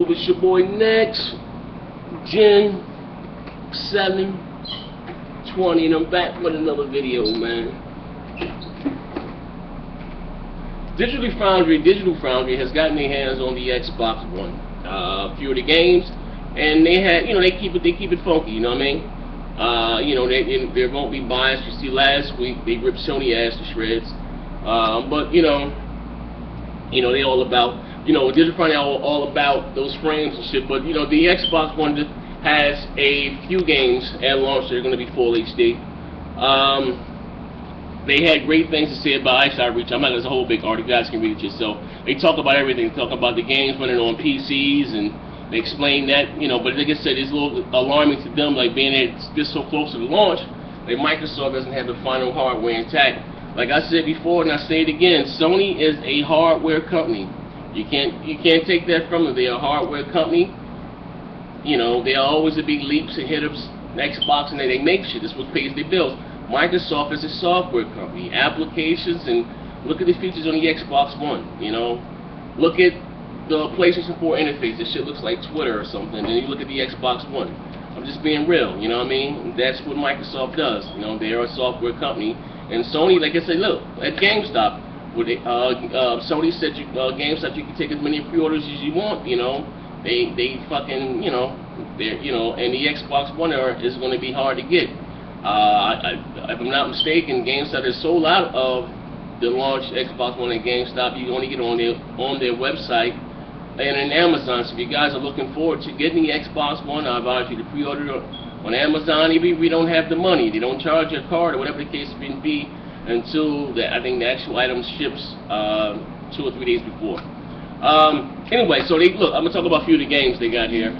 It's your boy Next Gen 720, and I'm back with another video, man. Digital Foundry has gotten their hands on the Xbox One. A few of the games, and they had, they keep it funky. You know what I mean? There won't be bias. You see, last week they ripped Sony ass to shreds, but they all about. Digital Foundry all about those frames and shit, but the Xbox One has a few games at launch that are going to be full HD. They had great things to say about iSight Reach. I'm not going to, a whole big article, you guys can read it yourself. They talk about everything, they talk about the games running on PCs, and they explain that, but like I said, it's a little alarming to them, like being this so close to the launch, like Microsoft doesn't have the final hardware intact. Like I said before, and I say it again, Sony is a hardware company. You can't take that from them. They're a hardware company. There are always the big leaps and hiccups. Xbox, and they make shit. That's what pays their bills. Microsoft is a software company. Applications, and look at the features on the Xbox One. Look at the PlayStation 4 interface. This shit looks like Twitter or something. And you look at the Xbox One. I'm just being real. You know what I mean? That's what Microsoft does. They're a software company. And Sony, like I said, look at GameStop. Sony said GameStop, you can take as many pre-orders as you want. They fucking and the Xbox One is going to be hard to get. If I'm not mistaken, GameStop is sold out of the launch Xbox One at GameStop. You can only get on their website and in Amazon. So if you guys are looking forward to getting the Xbox One, I advise you to pre-order it on Amazon. Even if you don't have the money, they don't charge your card or whatever the case may be until I think the actual item ships 2 or 3 days before. Anyway, so I'm gonna talk about a few of the games they got here.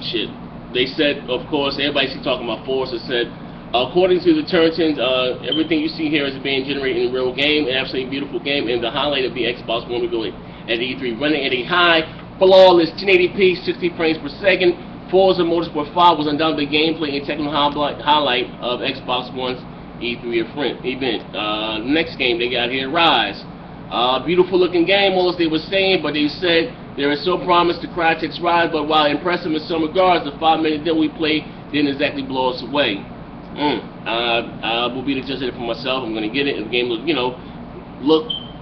Shit. They said, of course, everybody's talking about Forza. Said, according to the Turntons, everything you see here is being generated in a real game, an absolutely beautiful game, and the highlight of the Xbox One will go at E3, running at a high, flawless 1080p, 60 frames per second. Forza Motorsport 5 was undoubtedly gameplay and technical highlight of Xbox One's E3 event. Next game they got here, Rise. Beautiful looking game, all as they were saying, but they said there is so promise to Crytek's Rise, but while impressive in some regards, the 5-minute demo we played didn't exactly blow us away. I will be the judge of it for myself. I'm going to get it, and the game look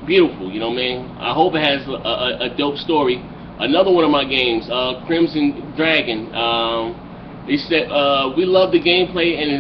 beautiful, I hope it has a dope story. Another one of my games, Crimson Dragon. They said, we love the gameplay and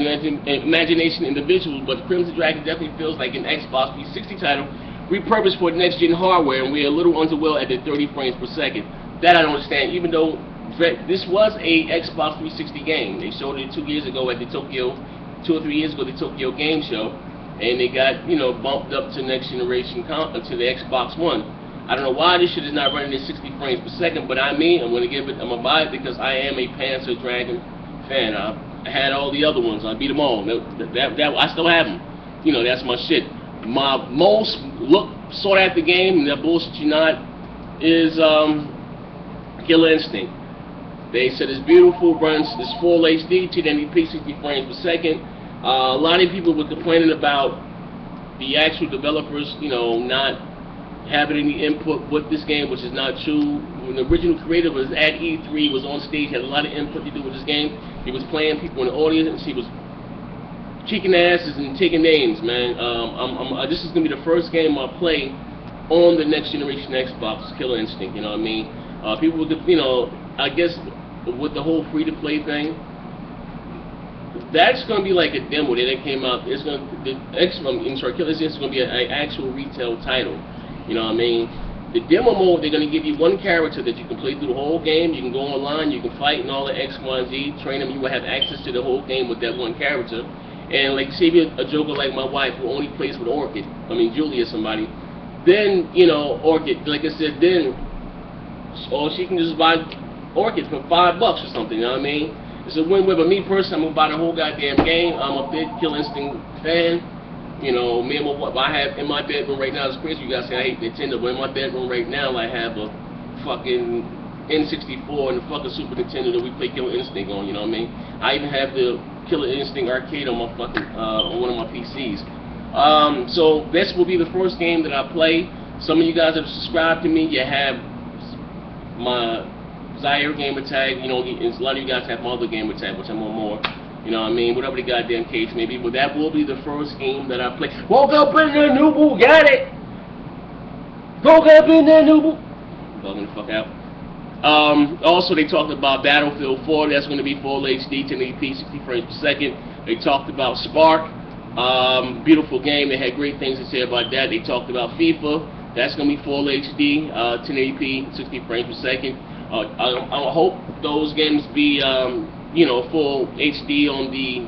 imagination in the visuals, but Crimson Dragon definitely feels like an Xbox 360 title repurposed for next-gen hardware, and we're a little underwhelmed at the 30 frames per second. That I don't understand, even though this was a Xbox 360 game. They showed it 2 years ago at the 2 or 3 years ago at the Tokyo Game Show, and they got, bumped up to next generation, to the Xbox One. I don't know why this shit is not running at 60 frames per second, but I'm gonna buy it because I am a Panzer Dragon fan. I had all the other ones. I beat them all. I still have them. That's my shit. My most sought after game, and that bullshit you not, is Killer Instinct. They said it's beautiful, runs this full HD, 1080p, 60 frames per second. A lot of people were complaining about the actual developers, not having any input with this game, which is not true. When the original creator was at E3, was on stage, had a lot of input to do with this game. He was playing people in the audience, he was kicking asses and taking names, man. This is gonna be the first game I play on the next generation Xbox, Killer Instinct. You know what I mean? People, I guess with the whole free-to-play thing, that's gonna be like a demo that came out. It's gonna Killer Instinct is gonna be an actual retail title. You know what I mean? The demo mode, they're gonna give you one character that you can play through the whole game. You can go online, you can fight and all the X, Y, and Z. Train them. You will have access to the whole game with that one character. And like, say you're a joker like my wife who only plays with Orchid, Julie or somebody, then, Orchid, like I said, then, or she can just buy Orchid for $5 or something, you know what I mean? It's a win-win, but me personally, I'm gonna buy the whole goddamn game. I'm a big Killer Instinct fan. Me and my wife, I have in my bedroom right now, it's crazy you guys say I hate Nintendo, but in my bedroom right now, I have a fucking N64 and the fucking Super Nintendo that we play Killer Instinct on, you know what I mean? I even have the Killer Instinct arcade on my fucking on one of my PCs. So this will be the first game that I play. Some of you guys that have subscribed to me, you have my Zaire gamer tag, you know, and a lot of you guys have my other gamer tag, which I'm on more. You know what I mean? Whatever the goddamn case may be. But that will be the first game that I play. Woke up in the new boo, got it! Woke up in the new boo. Bugging the fuck out. Also, they talked about Battlefield 4. That's going to be full HD, 1080p, 60 frames per second. They talked about Spark. Beautiful game. They had great things to say about that. They talked about FIFA. That's going to be full HD, 1080p, 60 frames per second. I hope those games be, you know, full HD on the